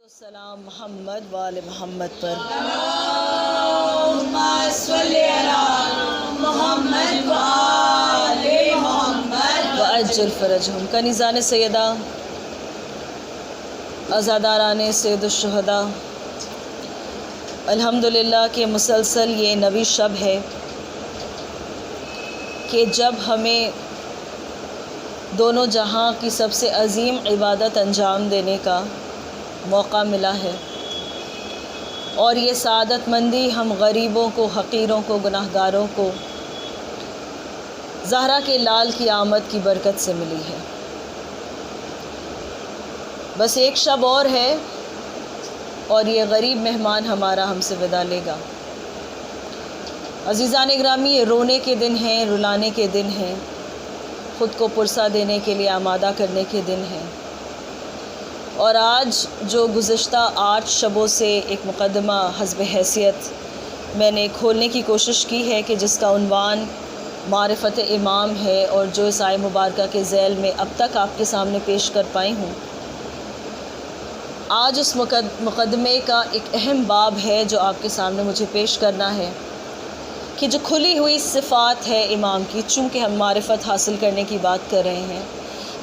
السلام محمد وآل محمد پر وعجل فرجہم کنیزان سیدہ، عزاداران سید الشہداء، الحمدللہ کہ مسلسل یہ نویں شب ہے کہ جب ہمیں دونوں جہاں کی سب سے عظیم عبادت انجام دینے کا موقع ملا ہے، اور یہ سعادت مندی ہم غریبوں کو، حقیروں کو، گناہ گاروں کو زہرا کے لال کی آمد کی برکت سے ملی ہے۔ بس ایک شب اور ہے اور یہ غریب مہمان ہمارا ہم سے وداع لے گا۔ عزیزان گرامی، یہ رونے کے دن ہیں، رلانے کے دن ہیں، خود کو پرسہ دینے کے لیے آمادہ کرنے کے دن ہیں، اور آج جو گزشتہ 8 شبوں سے ایک مقدمہ حسب حیثیت میں نے کھولنے کی کوشش کی ہے کہ جس کا عنوان معرفت امام ہے، اور جو اس آیہ مبارکہ کے ذیل میں اب تک آپ کے سامنے پیش کر پائی ہوں، آج اس مقدمے کا ایک اہم باب ہے جو آپ کے سامنے مجھے پیش کرنا ہے، کہ جو کھلی ہوئی صفات ہے امام کی۔ چونکہ ہم معرفت حاصل کرنے کی بات کر رہے ہیں،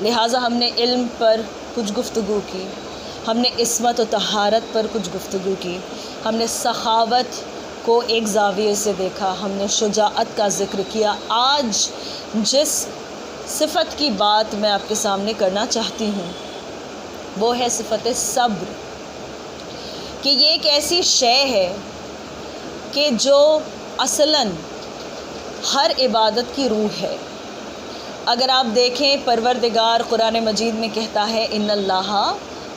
لہٰذا ہم نے علم پر کچھ گفتگو کی، ہم نے عصمت و طہارت پر کچھ گفتگو کی، ہم نے سخاوت کو ایک زاویے سے دیکھا، ہم نے شجاعت کا ذکر کیا۔ آج جس صفت کی بات میں آپ کے سامنے کرنا چاہتی ہوں وہ ہے صفت صبر، کہ یہ ایک ایسی شے ہے کہ جو اصلاً ہر عبادت کی روح ہے۔ اگر آپ دیکھیں، پروردگار قرآن مجید میں کہتا ہے ان اللہ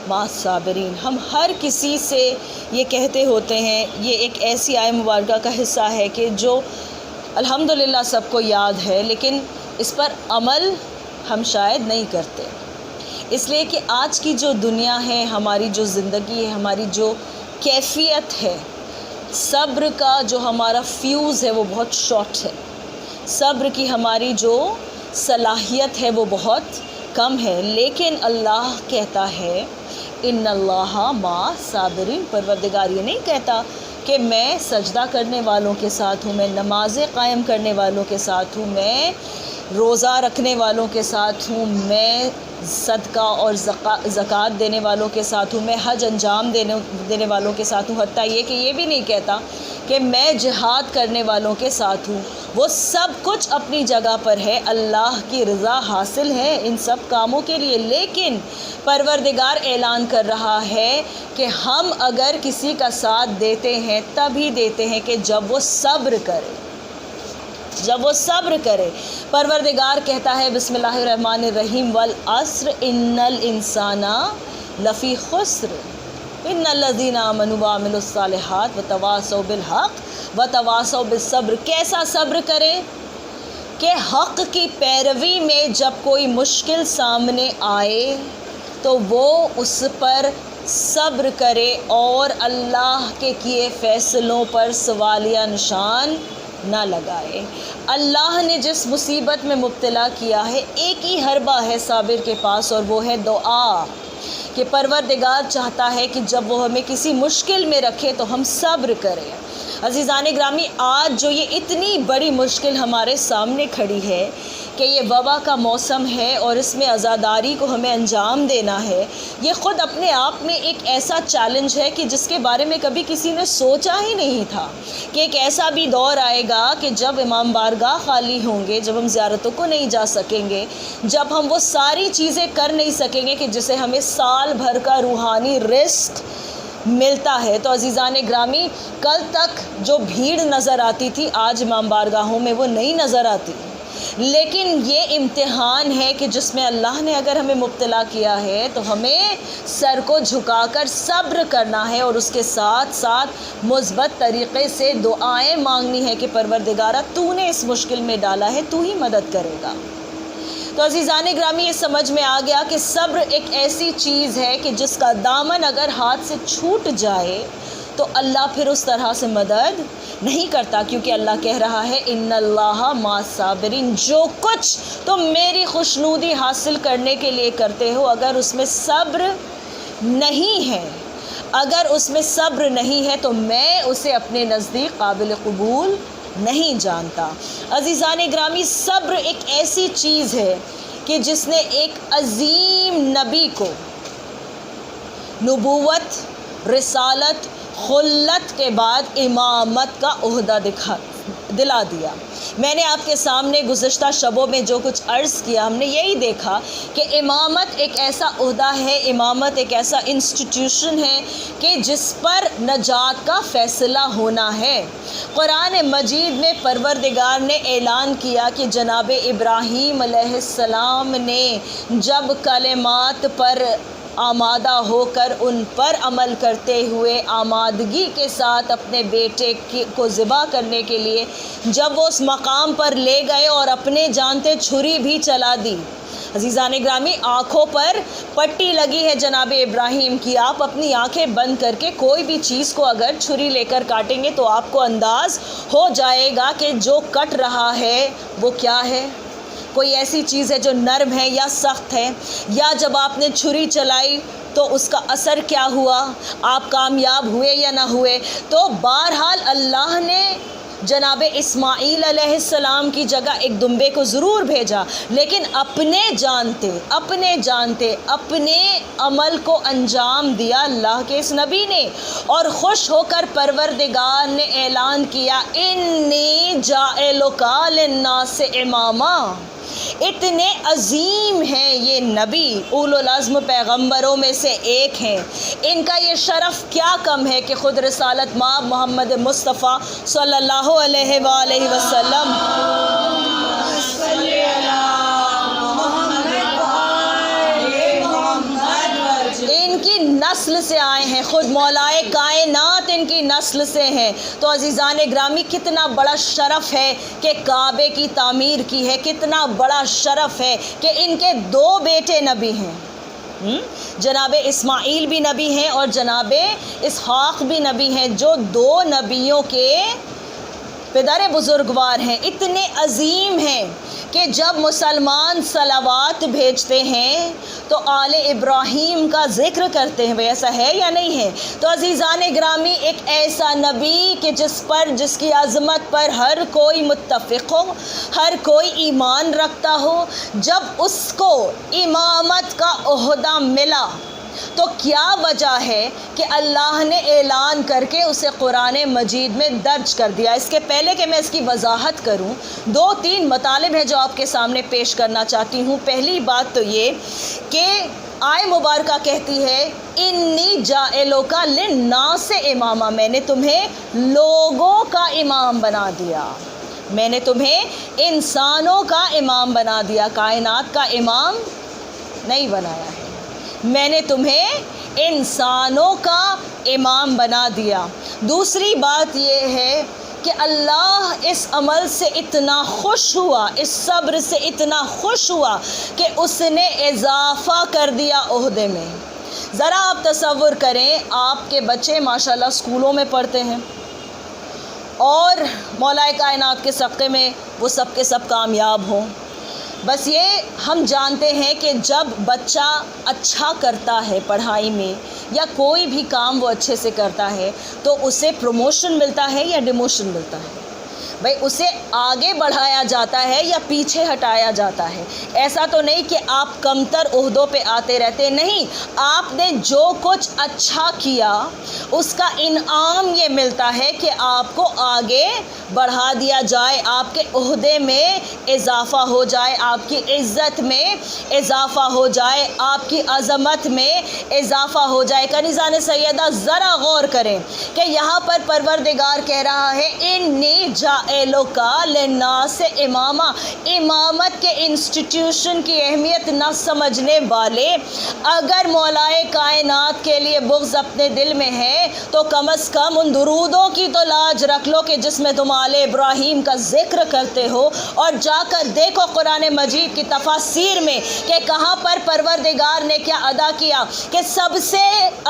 مع الصابرین۔ ہم ہر کسی سے یہ کہتے ہوتے ہیں، یہ ایک ایسی آیہ مبارکہ کا حصہ ہے کہ جو الحمدللہ سب کو یاد ہے، لیکن اس پر عمل ہم شاید نہیں کرتے، اس لیے کہ آج کی جو دنیا ہے، ہماری جو زندگی ہے، ہماری جو کیفیت ہے، صبر کا جو ہمارا فیوز ہے وہ بہت شارٹ ہے، صبر کی ہماری جو صلاحیت ہے وہ بہت کم ہے۔ لیکن اللہ کہتا ہے ان اللہ مع صابرین۔ پروردگار یہ نہیں کہتا کہ میں سجدہ کرنے والوں کے ساتھ ہوں، میں نمازیں قائم کرنے والوں کے ساتھ ہوں، میں روزہ رکھنے والوں کے ساتھ ہوں، میں صدقہ اور زکوٰۃ دینے والوں کے ساتھ ہوں، میں حج انجام دینے والوں کے ساتھ ہوں، حتیٰ یہ کہ یہ بھی نہیں کہتا کہ میں جہاد کرنے والوں کے ساتھ ہوں۔ وہ سب کچھ اپنی جگہ پر ہے، اللہ کی رضا حاصل ہے ان سب کاموں کے لیے، لیکن پروردگار اعلان کر رہا ہے کہ ہم اگر کسی کا ساتھ دیتے ہیں تبھی دیتے ہیں کہ جب وہ صبر کرے، جب وہ صبر کرے۔ پروردگار کہتا ہے بسم اللہ الرحمن الرحیم والعصر ان الانسان لفی خسر ان الذین آمنوا وعملوا الصالحات وتواصوا بالحق وتواصوا بالصبر۔ کیسا صبر کرے؟ کہ حق کی پیروی میں جب کوئی مشکل سامنے آئے تو وہ اس پر صبر کرے اور اللہ کے کیے فیصلوں پر سوالیہ نشان نہ لگائے۔ اللہ نے جس مصیبت میں مبتلا کیا ہے، ایک ہی حربہ ہے صابر کے پاس، اور وہ ہے دعا، کہ پروردگار چاہتا ہے کہ جب وہ ہمیں کسی مشکل میں رکھے تو ہم صبر کریں۔ عزیزان گرامی، آج جو یہ اتنی بڑی مشکل ہمارے سامنے کھڑی ہے کہ یہ وبا کا موسم ہے اور اس میں عزاداری کو ہمیں انجام دینا ہے، یہ خود اپنے آپ میں ایک ایسا چیلنج ہے کہ جس کے بارے میں کبھی کسی نے سوچا ہی نہیں تھا کہ ایک ایسا بھی دور آئے گا کہ جب امام بارگاہ خالی ہوں گے، جب ہم زیارتوں کو نہیں جا سکیں گے، جب ہم وہ ساری چیزیں کر نہیں سکیں گے کہ جسے ہمیں سال بھر کا روحانی رزق ملتا ہے۔ تو عزیزان گرامی، کل تک جو بھیڑ نظر آتی تھی آج امام بارگاہوں میں وہ نہیں نظر آتی، لیکن یہ امتحان ہے کہ جس میں اللہ نے اگر ہمیں مبتلا کیا ہے تو ہمیں سر کو جھکا کر صبر کرنا ہے، اور اس کے ساتھ ساتھ مثبت طریقے سے دعائیں مانگنی ہے کہ پروردگارہ تو نے اس مشکل میں ڈالا ہے، تو ہی مدد کرے گا۔ تو عزیزان گرامی، یہ سمجھ میں آ گیا کہ صبر ایک ایسی چیز ہے کہ جس کا دامن اگر ہاتھ سے چھوٹ جائے تو اللہ پھر اس طرح سے مدد نہیں کرتا، کیونکہ اللہ کہہ رہا ہے ان اللہ مع الصابرین۔ جو کچھ تم میری خوشنودی حاصل کرنے کے لیے کرتے ہو، اگر اس میں صبر نہیں ہے، اگر اس میں صبر نہیں ہے تو میں اسے اپنے نزدیک قابل قبول نہیں جانتا۔ عزیزان گرامی، صبر ایک ایسی چیز ہے کہ جس نے ایک عظیم نبی کو نبوت، رسالت، خلت کے بعد امامت کا عہدہ دلا دیا۔ میں نے آپ کے سامنے گزشتہ شبوں میں جو کچھ عرض کیا، ہم نے یہی دیکھا کہ امامت ایک ایسا عہدہ ہے، امامت ایک ایسا انسٹیٹیوشن ہے کہ جس پر نجات کا فیصلہ ہونا ہے۔ قرآن مجید میں پروردگار نے اعلان کیا کہ جناب ابراہیم علیہ السلام نے جب کلمات پر آمادہ ہو کر ان پر عمل کرتے ہوئے آمادگی کے ساتھ اپنے بیٹے کو ذبح کرنے کے لیے جب وہ اس مقام پر لے گئے اور اپنے جانتے چھری بھی چلا دی۔ عزیزان گرامی، آنکھوں پر پٹی لگی ہے جناب ابراہیم کی، آپ اپنی آنکھیں بند کر کے کوئی بھی چیز کو اگر چھری لے کر کاٹیں گے تو آپ کو انداز ہو جائے گا کہ جو کٹ رہا ہے وہ کیا ہے۔ کوئی ایسی چیز ہے جو نرم ہے یا سخت ہے، یا جب آپ نے چھری چلائی تو اس کا اثر کیا ہوا، آپ کامیاب ہوئے یا نہ ہوئے۔ تو بہرحال اللہ نے جناب اسماعیل علیہ السلام کی جگہ ایک دمبے کو ضرور بھیجا، لیکن اپنے جانتے اپنے عمل کو انجام دیا اللہ کے اس نبی نے، اور خوش ہو کر پروردگار نے اعلان کیا انی جاعلک للناس اماما۔ اتنے عظیم ہیں یہ نبی، اولو العزم پیغمبروں میں سے ایک ہیں، ان کا یہ شرف کیا کم ہے کہ خود رسالت مآب محمد مصطفیٰ صلی اللہ علیہ وآلہ وسلم ان کی نسل سے آئے ہیں، خود مولائے کائنات ان کی نسل سے ہیں۔ تو عزیزان گرامی، کتنا بڑا شرف ہے کہ کعبے کی تعمیر کی ہے، کتنا بڑا شرف ہے کہ ان کے دو بیٹے نبی ہیں، جناب اسماعیل بھی نبی ہیں اور جناب اسحاق بھی نبی ہیں، جو دو نبیوں کے پدر بزرگوار ہیں۔ اتنے عظیم ہیں کہ جب مسلمان صلوات بھیجتے ہیں تو آل ابراہیم کا ذکر کرتے ہیں، ایسا ہے یا نہیں ہے؟ تو عزیزان گرامی، ایک ایسا نبی کہ جس کی عظمت پر ہر کوئی متفق ہو، ہر کوئی ایمان رکھتا ہو، جب اس کو امامت کا عہدہ ملا تو کیا وجہ ہے کہ اللہ نے اعلان کر کے اسے قرآن مجید میں درج کر دیا۔ اس کے پہلے کہ میں اس کی وضاحت کروں، 2-3 مطالب ہیں جو آپ کے سامنے پیش کرنا چاہتی ہوں۔ پہلی بات تو یہ کہ آیت مبارکہ کہتی ہے انی جاعلک للناس اماما، میں نے تمہیں لوگوں کا امام بنا دیا، میں نے تمہیں انسانوں کا امام بنا دیا، کائنات کا امام نہیں بنایا ہے، میں نے تمہیں انسانوں کا امام بنا دیا۔ دوسری بات یہ ہے کہ اللہ اس عمل سے اتنا خوش ہوا، اس صبر سے اتنا خوش ہوا کہ اس نے اضافہ کر دیا عہدے میں۔ ذرا آپ تصور کریں، آپ کے بچے ماشاءاللہ اسکولوں میں پڑھتے ہیں اور مولا کائنات کے صدقے میں وہ سب کے سب کامیاب ہوں۔ بس یہ ہم جانتے ہیں کہ جب بچہ اچھا کرتا ہے پڑھائی میں یا کوئی بھی کام وہ اچھے سے کرتا ہے تو اسے پروموشن ملتا ہے یا ڈیموشن ملتا ہے؟ بھائی اسے آگے بڑھایا جاتا ہے یا پیچھے ہٹایا جاتا ہے؟ ایسا تو نہیں کہ آپ کمتر عہدوں پہ آتے رہتے، نہیں، آپ نے جو کچھ اچھا کیا اس کا انعام یہ ملتا ہے کہ آپ کو آگے بڑھا دیا جائے، آپ کے عہدے میں اضافہ ہو جائے، آپ کی عزت میں اضافہ ہو جائے، آپ کی عظمت میں اضافہ ہو جائے۔ کنیزان سیدہ ذرا غور کریں کہ یہاں پر پروردگار کہہ رہا ہے انی جاعلک للناس اماما۔ امامت کے انسٹیٹیوشن کی اہمیت نہ سمجھنے والے اگر مولائے کائنات کے لیے بغض اپنے دل میں ہے تو کم از کم ان درودوں کی تو لاج رکھ لو کہ جس میں تم آل ابراہیم کا ذکر کرتے ہو، اور جا کر دیکھو قرآن مجید کی تفاسیر میں کہ کہاں پر پروردگار نے کیا ادا کیا کہ سب سے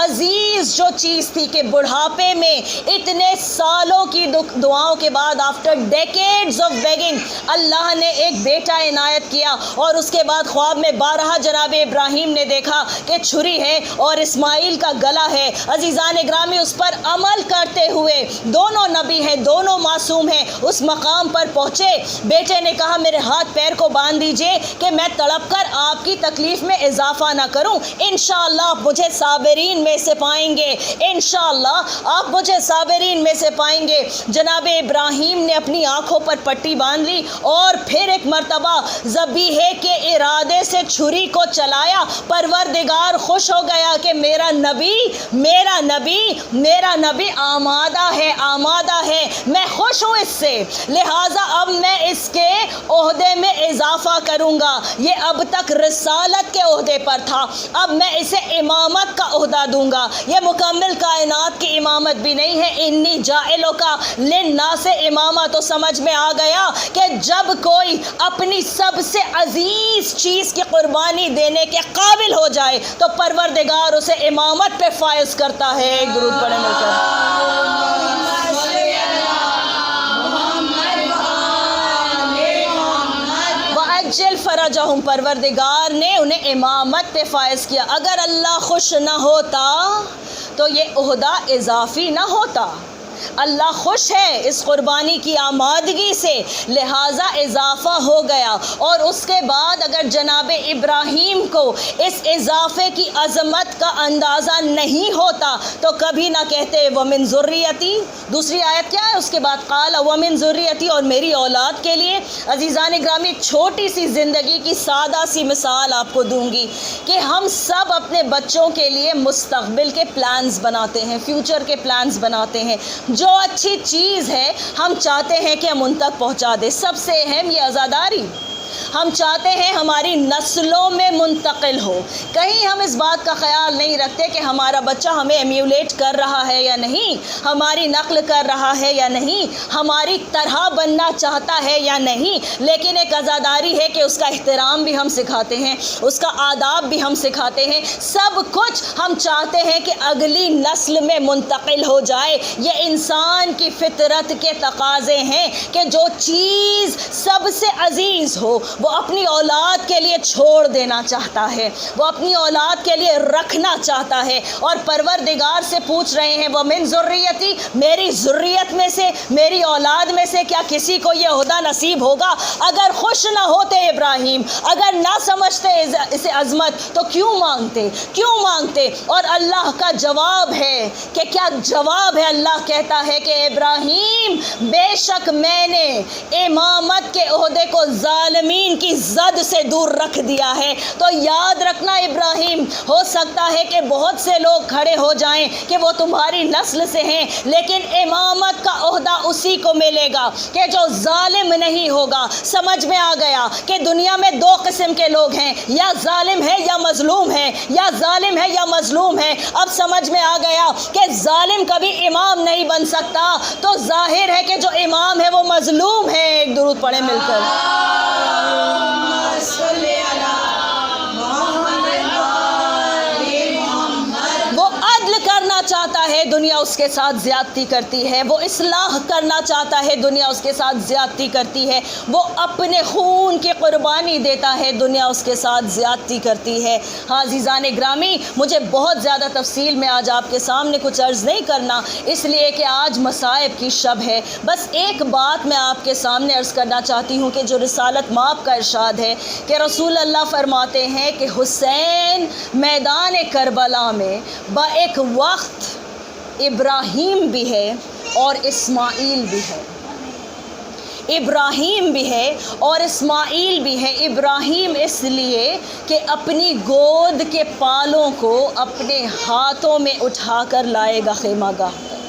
عزیز جو چیز تھی کہ بڑھاپے میں اتنے سالوں کی دعاؤں کے بعد after after decades of begging اللہ نے ایک بیٹا عنایت کیا، اور اس کے بعد خواب میں بارہا جناب ابراہیم نے دیکھا کہ چھری ہے اور اسماعیل کا گلا ہے۔ عزیزان گرامی، اس پر عمل کرتے ہوئے دونوں نبی ہیں، دونوں معصوم ہیں، اس مقام پر پہنچے۔ بیٹے نے کہا میرے ہاتھ پیر کو باندھ دیجئے کہ میں تڑپ کر آپ کی تکلیف میں اضافہ نہ کروں، انشاءاللہ آپ مجھے صابرین میں سے پائیں گے، انشاءاللہ آپ مجھے صابرین میں سے پائیں گے۔ جناب ابراہیم نے اپنی آنکھوں پر پٹی باندھ لی اور پھر ایک مرتبہ ذبیحے کے ارادے سے چھری کو چلایا۔ پروردگار خوش ہو گیا کہ میرا نبی آمادہ ہے، میں خوش ہوں اس سے، لہٰذا اب میں اس کے عہدے میں اضافہ کروں گا۔ یہ اب تک رسالت کے عہدے پر تھا، اب میں اسے امامت کا عہدہ دوں گا۔ یہ مکمل کائنات کی امامت بھی نہیں ہے، انی جاعلو کا للناس امامہ۔ تو سمجھ میں آ گیا کہ جب کوئی اپنی سب سے عزیز چیز کی قربانی دینے کے قابل ہو جائے تو پروردگار اسے امامت پہ فائز کرتا ہے۔ ایک درود پڑھیں مل کر۔ وَأَجِّلْ فَرَجَهُمْ، پروردگار نے انہیں امامت پہ فائز کیا۔ اگر اللہ خوش نہ ہوتا تو یہ عہدہ اضافی نہ ہوتا۔ اللہ خوش ہے اس قربانی کی آمادگی سے، لہٰذا اضافہ ہو گیا۔ اور اس کے بعد اگر جناب ابراہیم کو اس اضافے کی عظمت کا اندازہ نہیں ہوتا تو کبھی نہ کہتے وَمِن ذُرِّيَّتِي۔ دوسری آیت کیا ہے اس کے بعد؟ قال وَمِن ذُرِّيَّتِي، اور میری اولاد کے لیے۔ عزیزان گرامی، ایک چھوٹی سی زندگی کی سادہ سی مثال آپ کو دوں گی کہ ہم سب اپنے بچوں کے لیے مستقبل کے پلانز بناتے ہیں، فیوچر کے پلانز بناتے ہیں۔ جو اچھی چیز ہے ہم چاہتے ہیں کہ ہم ان تک پہنچا دیں۔ سب سے اہم یہ عزاداری، ہم چاہتے ہیں ہماری نسلوں میں منتقل ہو۔ کہیں ہم اس بات کا خیال نہیں رکھتے کہ ہمارا بچہ ہمیں ایمیولیٹ کر رہا ہے یا نہیں، ہماری نقل کر رہا ہے یا نہیں، ہماری طرح بننا چاہتا ہے یا نہیں۔ لیکن ایک عزاداری ہے کہ اس کا احترام بھی ہم سکھاتے ہیں، اس کا آداب بھی ہم سکھاتے ہیں، سب کچھ ہم چاہتے ہیں کہ اگلی نسل میں منتقل ہو جائے۔ یہ انسان کی فطرت کے تقاضے ہیں کہ جو چیز سب سے عزیز ہو وہ اپنی اولاد کے لیے چھوڑ دینا چاہتا ہے، وہ اپنی اولاد کے لیے رکھنا چاہتا ہے۔ اور پروردگار سے پوچھ رہے ہیں وَمِن ذُرِّيَّتِي، میری ذریت میں سے، میری اولاد میں سے کیا کسی کو یہ عہدہ نصیب ہوگا؟ اگر خوش نہ ہوتے ابراہیم، اگر نہ سمجھتے اسے عظمت، تو کیوں مانگتے؟ اور اللہ کا جواب ہے کہ کیا جواب ہے؟ اللہ کہتا ہے کہ ابراہیم، بے شک میں نے امامت کے عہدے کو ظالمین کی زد سے دور رکھ دیا ہے۔ تو یاد رکھنا ابراہیم، ہو سکتا ہے کہ بہت سے لوگ کھڑے ہو جائیں کہ وہ تمہاری نسل سے ہیں، لیکن امامت کا عہدہ اسی کو ملے گا کہ جو ظالم نہیں ہوگا۔ سمجھ میں آ گیا کہ دنیا میں دو قسم کے لوگ ہیں، یا ظالم ہے یا مظلوم ہے، یا ظالم ہے یا مظلوم ہے۔ اب سمجھ میں آ گیا کہ ظالم کبھی امام نہیں بن سکتا، تو ظاہر ہے کہ جو امام ہے وہ مظلوم ہے۔ ایک درود پڑھیں مل کر۔ وہ عدل کرنا چاہتا ہے، دنیا اس کے ساتھ زیادتی کرتی ہے۔ وہ اصلاح کرنا چاہتا ہے، دنیا اس کے ساتھ زیادتی کرتی ہے۔ وہ اپنے خون کی قربانی دیتا ہے، دنیا اس کے ساتھ زیادتی کرتی ہے۔ ہاں عزیزان گرامی، مجھے بہت زیادہ تفصیل میں آج آپ کے سامنے کچھ عرض نہیں کرنا، اس لیے کہ آج مصائب کی شب ہے۔ بس ایک بات میں آپ کے سامنے عرض کرنا چاہتی ہوں کہ جو رسالت مآب کا ارشاد ہے کہ رسول اللہ فرماتے ہیں کہ حسین میدان کربلا میں با ایک وقت ابراہیم بھی ہے اور اسماعیل بھی ہے، ابراہیم بھی ہے اور اسماعیل بھی ہے۔ ابراہیم اس لیے کہ اپنی گود کے پالوں کو اپنے ہاتھوں میں اٹھا کر لائے گا خیمہ گاہ پر،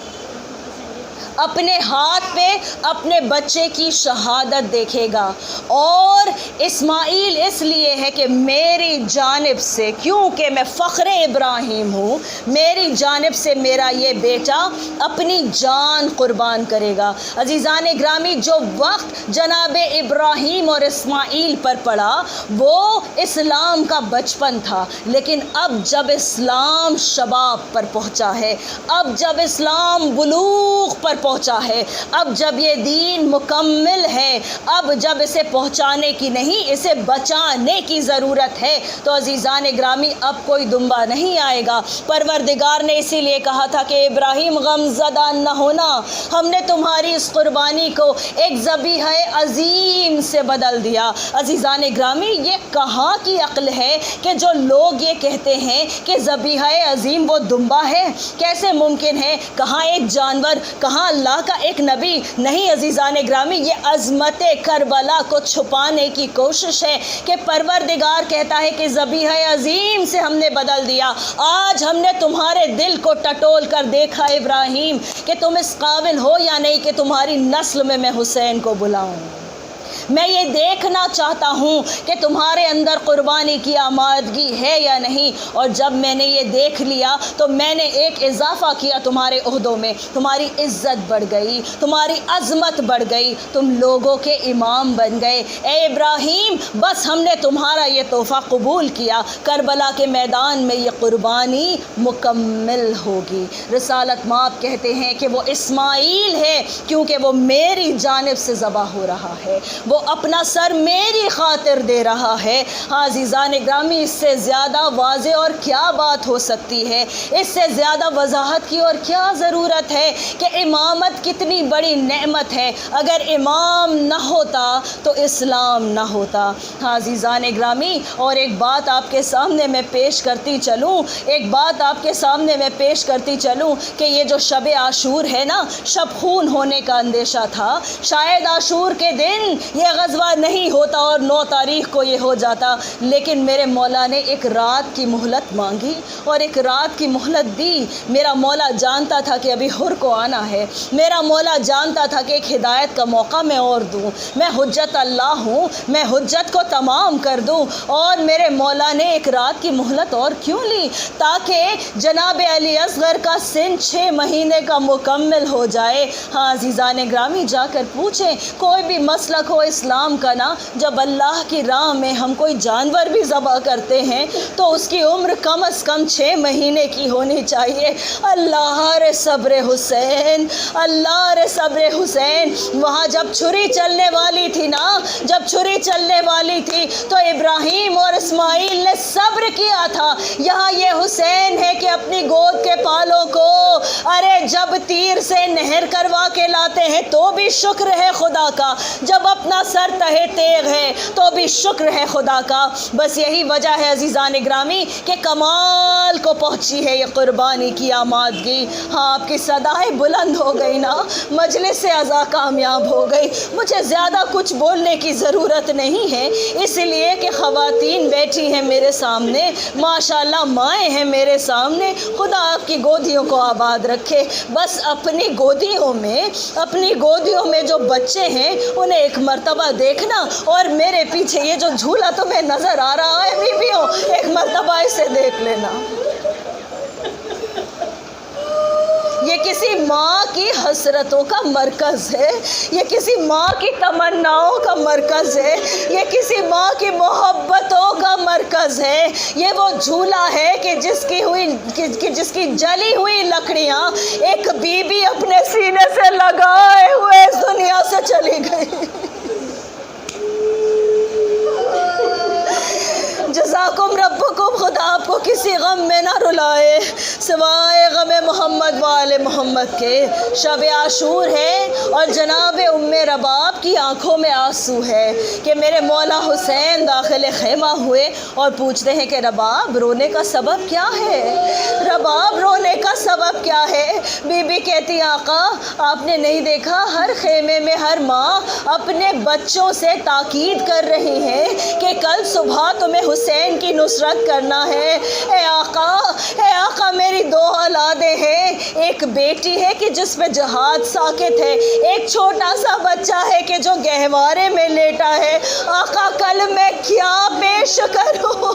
اپنے ہاتھ پہ اپنے بچے کی شہادت دیکھے گا۔ اور اسماعیل اس لیے ہے کہ میری جانب سے، کیونکہ میں فخر ابراہیم ہوں، میری جانب سے میرا یہ بیٹا اپنی جان قربان کرے گا۔ عزیزان گرامی، جو وقت جناب ابراہیم اور اسماعیل پر پڑا وہ اسلام کا بچپن تھا، لیکن اب جب اسلام شباب پر پہنچا ہے، اب جب اسلام بلوغ پر پہنچا ہے، اب جب یہ دین مکمل ہے، اب جب اسے پہنچانے کی نہیں اسے بچانے کی ضرورت ہے، تو عزیزان گرامی اب کوئی دنبا نہیں آئے گا۔ پروردگار نے اسی لیے کہا تھا کہ ابراہیم غم زدہ نہ ہونا، ہم نے تمہاری اس قربانی کو ایک ذبیحہ عظیم سے بدل دیا۔ عزیزان گرامی یہ کہاں کی عقل ہے کہ جو لوگ یہ کہتے ہیں کہ ذبیحہ عظیم وہ دمبا ہے؟ کیسے ممکن ہے؟ کہاں ایک جانور، کہاں اللہ کا ایک نبی؟ نہیں عزیزان گرامی، یہ عظمت کربلا کو چھپانے کی کوشش ہے کہ پروردگار کہتا ہے کہ ذبیحہ عظیم سے ہم نے بدل دیا۔ آج ہم نے تمہارے دل کو ٹٹول کر دیکھا ابراہیم کہ تم اس قابل ہو یا نہیں کہ تمہاری نسل میں حسین کو بلاؤں۔ میں یہ دیکھنا چاہتا ہوں کہ تمہارے اندر قربانی کی آمادگی ہے یا نہیں، اور جب میں نے یہ دیکھ لیا تو میں نے ایک اضافہ کیا تمہارے عہدوں میں، تمہاری عزت بڑھ گئی، تمہاری عظمت بڑھ گئی، تم لوگوں کے امام بن گئے۔ اے ابراہیم بس ہم نے تمہارا یہ تحفہ قبول کیا، کربلا کے میدان میں یہ قربانی مکمل ہوگی۔ رسالت مآب کہتے ہیں کہ وہ اسماعیل ہے کیونکہ وہ میری جانب سے ذبح ہو رہا ہے، وہ اپنا سر میری خاطر دے رہا ہے۔ عزیزان گرامی اس سے زیادہ واضح اور کیا بات ہو سکتی ہے؟ اس سے زیادہ وضاحت کی اور کیا ضرورت ہے کہ امامت کتنی بڑی نعمت ہے، اگر امام نہ ہوتا تو اسلام نہ ہوتا۔ عزیزان گرامی اور ایک بات آپ کے سامنے میں پیش کرتی چلوں، کہ یہ جو شب عاشور ہے نا، شب خون ہونے کا اندیشہ تھا، شاید عاشور کے دن یہ غزوہ نہیں ہوتا اور 9 تاریخ کو یہ ہو جاتا، لیکن میرے مولا نے ایک رات کی مہلت مانگی اور ایک رات کی مہلت دی۔ میرا مولا جانتا تھا کہ ابھی حر کو آنا ہے، میرا مولا جانتا تھا کہ ایک ہدایت کا موقع میں اور دوں، میں حجت اللہ ہوں، میں حجت کو تمام کر دوں، اور میرے مولا نے ایک رات کی مہلت اور کیوں لی؟ تاکہ جناب علی اصغر کا سن 6 مہینے کا مکمل ہو جائے۔ عزیزان گرامی جا کر پوچھیں کوئی بھی مسلک ہو اسلام کا نا، جب اللہ کی راہ میں ہم کوئی جانور بھی ذبح کرتے ہیں تو اس کی عمر کم از کم 6 مہینے کی ہونی چاہیے۔ اللہ رے صبر حسین، اللہ رے صبر حسین۔ وہاں جب چھری چلنے والی تھی نا، جب چھری چلنے والی تھی تو ابراہیم اور اسماعیل نے صبر کیا تھا۔ یہاں یہ حسین ہے کہ اپنی گود کے پالوں کو جب تیر سے نہر کروا کے لاتے ہیں تو بھی شکر ہے خدا کا، جب اپنا سر تہے تیغ ہے تو بھی شکر ہے خدا کا۔ بس یہی وجہ ہے عزیزان گرامی کہ کمال کو پہنچی ہے یہ قربانی کی آمادگی۔ آپ کی صدائیں بلند ہو گئی نا، مجلس سے عزا کامیاب ہو گئی۔ مجھے زیادہ کچھ بولنے کی ضرورت نہیں ہے، اس لیے کہ خواتین بیٹھی ہیں میرے سامنے، ماشاءاللہ مائیں ہیں میرے سامنے، خدا آپ کی گودیوں کو آباد رکھے۔ بس اپنی گودیوں میں جو بچے ہیں انہیں ایک مرتبہ دیکھنا، اور میرے پیچھے یہ جو جھولا تمہیں نظر آ رہا ہے بیویوں، ایک مرتبہ اسے دیکھ لینا۔ یہ کسی ماں کی حسرتوں کا مرکز ہے، یہ کسی ماں کی تمناؤں کا مرکز ہے، یہ کسی ماں کی محبتوں کا مرکز ہے۔ یہ وہ جھولا ہے کہ جس کی جلی ہوئی لکڑیاں ایک بی بی اپنے سینے سے لگائے ہوئے اس دنیا سے چلی گئی۔ جزاکم ربکم، خدا آپ کو کسی غم میں نہ رلائے سوائے غم محمد وآل محمد کے۔ شب عاشور ہے اور جناب ام رباب کی آنکھوں میں آنسو ہے کہ میرے مولا حسین داخل خیمہ ہوئے اور پوچھتے ہیں کہ رباب رونے کا سبب کیا ہے؟ رباب رونے کا سبب کیا ہے؟ بی بی کہتی آقا آپ نے نہیں دیکھا ہر خیمے میں ہر ماں اپنے بچوں سے تاکید کر رہی ہے کہ کل صبح تمہیں حسین کی نصرت کرنا ہے۔ اے آقا میری 2 اولادیں ہیں، ایک بیٹی ہے کہ جس پہ جہاد ساکت ہے، ایک چھوٹا سا بچہ ہے کہ جو گہوارے میں لیٹا ہے۔ آقا کل میں کیا پیش کروں؟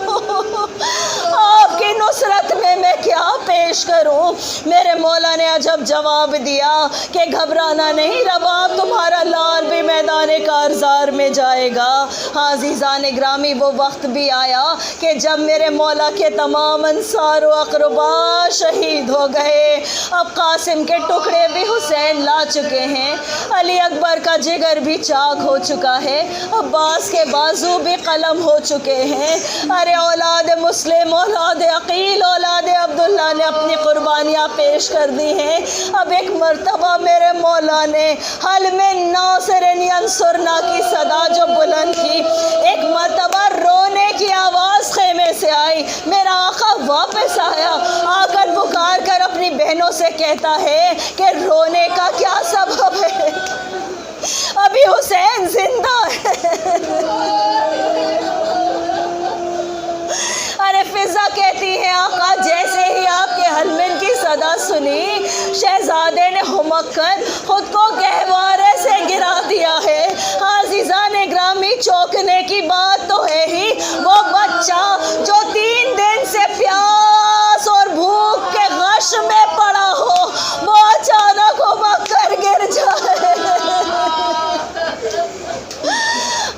آپ کی نصرت میں کیا پیش پیش کروں؟ میرے مولا نے عجب جواب دیا کہ گھبرانا نہیں رباب، تمہارا لال بھی میدان کارزار میں جائے گا۔ ہاں عزیزان گرامی، وہ وقت بھی آیا کہ جب میرے مولا کے تمام انصار و اقربا شہید ہو گئے۔ اب قاسم کے ٹکڑے بھی حسین لا چکے ہیں، علی اکبر کا جگر بھی چاک ہو چکا ہے، عباس کے بازو بھی قلم ہو چکے ہیں۔ ارے اولاد مسلم، اولاد عقیل، اولاد عبداللہ نے اپنی قربانیاں پیش کر دی ہیں۔ اب ایک مرتبہ میرے مولا نے حل من ناصر ینصرنا کی صدا جو بلند کی، ایک مرتبہ رونے کی آواز خیمے سے آئی، میرا آقا واپس آیا، آ کر پکار کر اپنی بہنوں سے کہتا ہے کہ رونے کا کیا سبب ہے؟ ابھی حسین زندہ ہے۔ ارے فضا کہتی ہے آقا جیسے ہی آپ کے حلمن کی صدا سنی، شہزادے نے ہمک کر خود کو گہوارے سے گرا دیا ہے۔ عزیزان گرامی، چوکنے کی بات تو ہے ہی، وہ بچہ جو 3 دن سے پیاس اور بھوک کے غش میں پڑا ہو، وہ اچانک ہمک کر گر جائے۔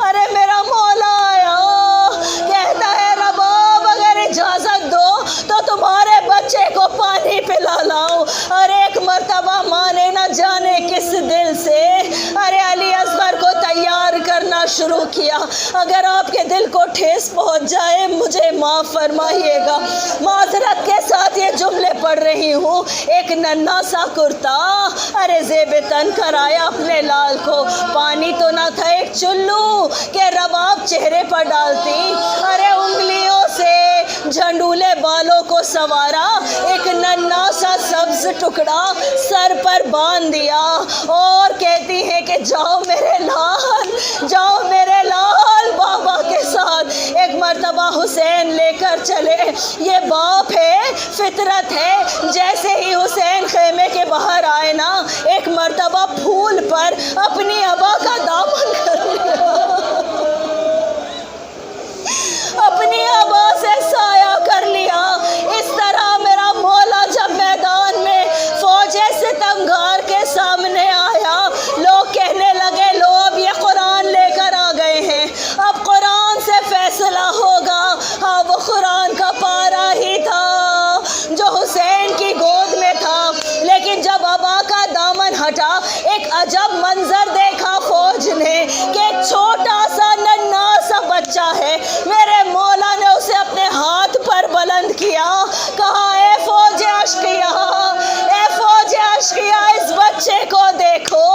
ارے میرا مولا آیا، کہتا ہے رباب اگر اجازت دو تو تمہارے بچے کو پانی پلا لاؤں۔ اور ایک مرتبہ ماں نے نہ جانے کس دل سے ارے علی اصغر کو تیار کرنا شروع کیا۔ اگر آپ کے دل کو ٹھیس پہنچ جائے مجھے معاف فرمائیے گا، معذرت کے ساتھ یہ جملے پڑھ رہی ہوں۔ ایک ننھا سا کرتا ارے زیب تن کرایا اپنے لال کو، پانی تو نہ تھا ایک چلو کہ رباب چہرے پر ڈالتی، ارے انگلیوں سے جھنڈولے بالوں کو سوارا، ایک ننھا سا سبز ٹکڑا سر پر باندھ دیا اور کہتی ہے کہ جاؤ میرے لال، جاؤ میرے لال بابا کے ساتھ۔ ایک مرتبہ حسین لے کر چلے، یہ باپ ہے، فطرت ہے۔ جیسے ہی حسین خیمے کے باہر آئے نا، ایک مرتبہ پھول پر اپنی ابا کا دامن کر لیا، اپنی ابا سے سایہ کر لیا۔ اس طرح میرا مولا جب میدان میں فوج ستمگار کے سامنے آیا، لوگ کہنے لگے لو اب یہ قرآن لے کر آ گئے ہیں، اب قرآن سے فیصلہ ہوگا۔ ہاں وہ قرآن کا پارا ہی تھا جو حسین کی گود میں تھا، لیکن جب ابا کا دامن ہٹا ایک عجب منظر دیکھا فوج نے کہ ایک چھوٹا سا ننھا سا بچہ ہے۔ میرے مولا نے اسے اپنے ہاتھ پر بلند کیا، کہا اے فوج اشقیاء، اے فوج اشقیاء، اس بچے کو دیکھو،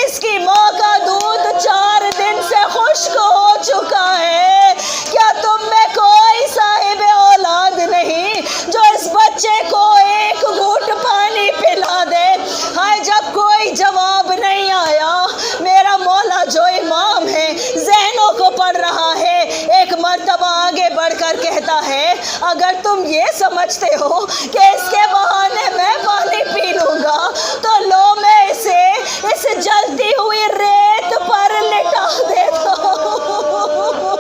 اس کی ماں کا دودھ 4 دن سے خشک ہو چکا ہے، کیا تم میں کوئی صاحب اولاد نہیں جو اس بچے کو ایک گھونٹ پانی پلا دے؟ ہائے جب کوئی جواب نہیں آیا، میرا مولا جو امام ہے ذہنوں کو پڑھ رہا ہے، ایک مرتبہ آگے بڑھ کر کہتا ہے اگر تم یہ سمجھتے ہو کہ اس کے بہانے میں پانی پی لوں گا تو لو میں اسے اس جلتی ہوئی ریت پر لٹا دیتا ہوں،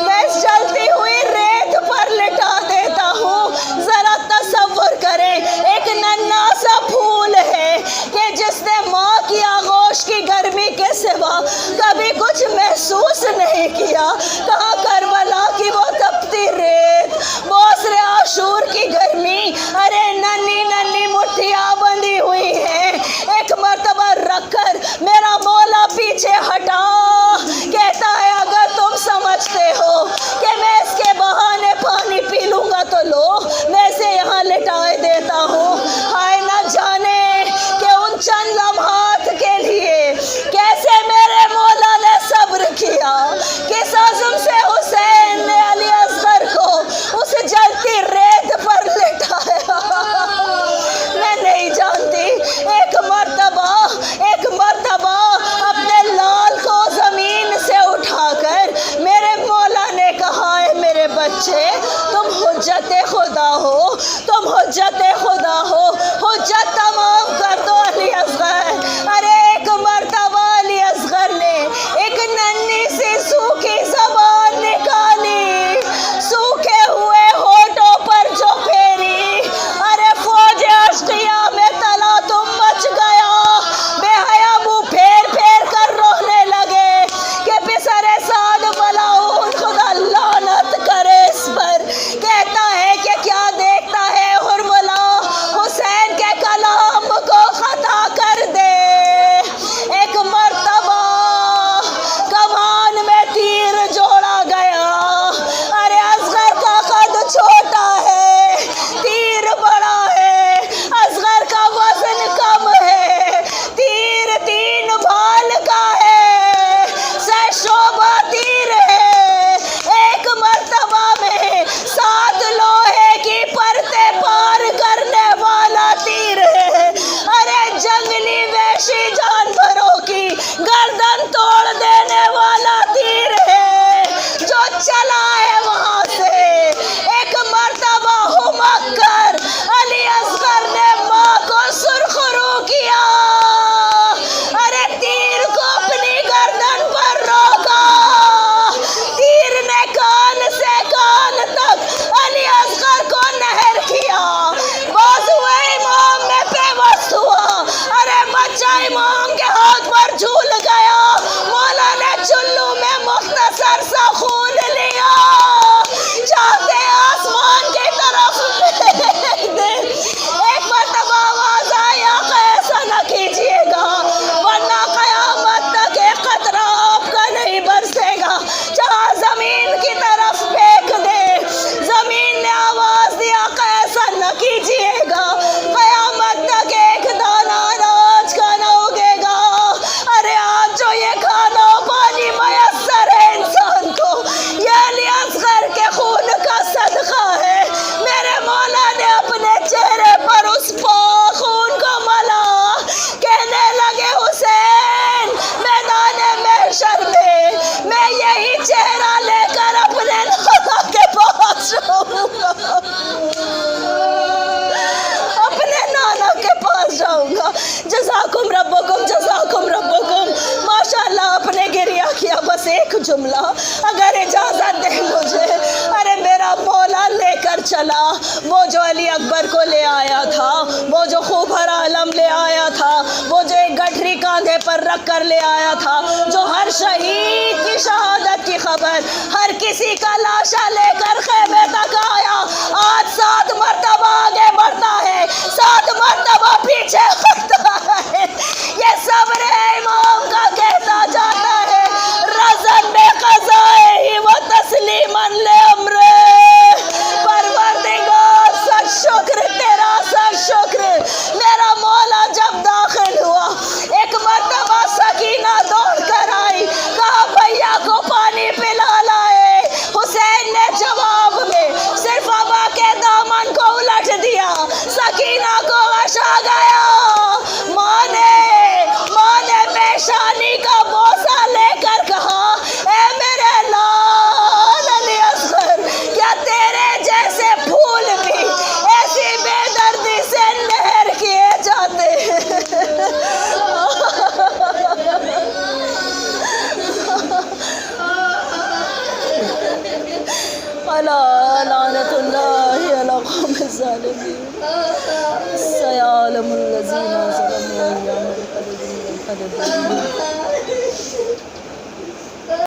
میں اس جلتی ہوئی ریت پر لٹا دیتا ہوں۔ ذرا تصور کریں، ایک ننھا سا پھول ہے کہ جس نے ماں کی آغوش کی گرمی کے سوا کبھی کچھ محسوس نہیں کیا، کہاں کربلا کی وہ تپتی ریت، بوسر عاشور کی گرمی، ارے ننھی ننھی مٹھیاں بندھی ہوئی ہیں۔ ایک مرتبہ رکھ کر میرا مولا پیچھے ہٹا، کہتا ہے اگر تم سمجھتے ہو کہ میں اس کے بہانے پانی پی لوں گا تو لو میں اسے یہاں لٹائے دیتا ہوں۔ ہائے نہ جانے کہ ان چند لمحات کے لیے کیسے میرے مولا نے صبر کیا، کس عزم سے کیا بس ایک جملہ، اگر اجازت دے مجھے، ارے میرا مولا لے کر چلا، وہ جو علی اکبر کو لے آیا تھا، وہ جو خوب ہرا علم لے آیا تھا، وہ جو ایک گٹھری کاندھے پر رکھ کر لے آیا تھا، جو ہر شہید کی شہادت کی خبر ہر کسی کا لاشا لے کر خیمے تک آیا، آج 7 مرتبہ آگے بڑھتا ہے، 7 مرتبہ پیچھے ہٹتا ہے، یہ صبر ہے امام کا کہتا جاتا ہے، رزن میں قضائے ہی وہ تسلیماً لے امرے، پروردگار سچ شکر تیرا، سچ شکر، میرا مولا جب داخل ہوا، ایک مرتبہ سکینہ دوڑ کر آئی، کہا بھیا کو پانی پلا لائے، حسین نے جواب میں صرف ابا کے دامن کو الٹ دیا، سکینہ کو غش آ گیا، ماں نے پیشانی کا بوسہ لے کر کہا، اے میرے لال علی اصغر، کیا تیرے جیسے پھول بھی ایسی بے دردی سے نہر کیے جاتے ہیں؟ لعنت اللہ علی قوم الظالمین، سیعلم الذین ظلموا أيام القلب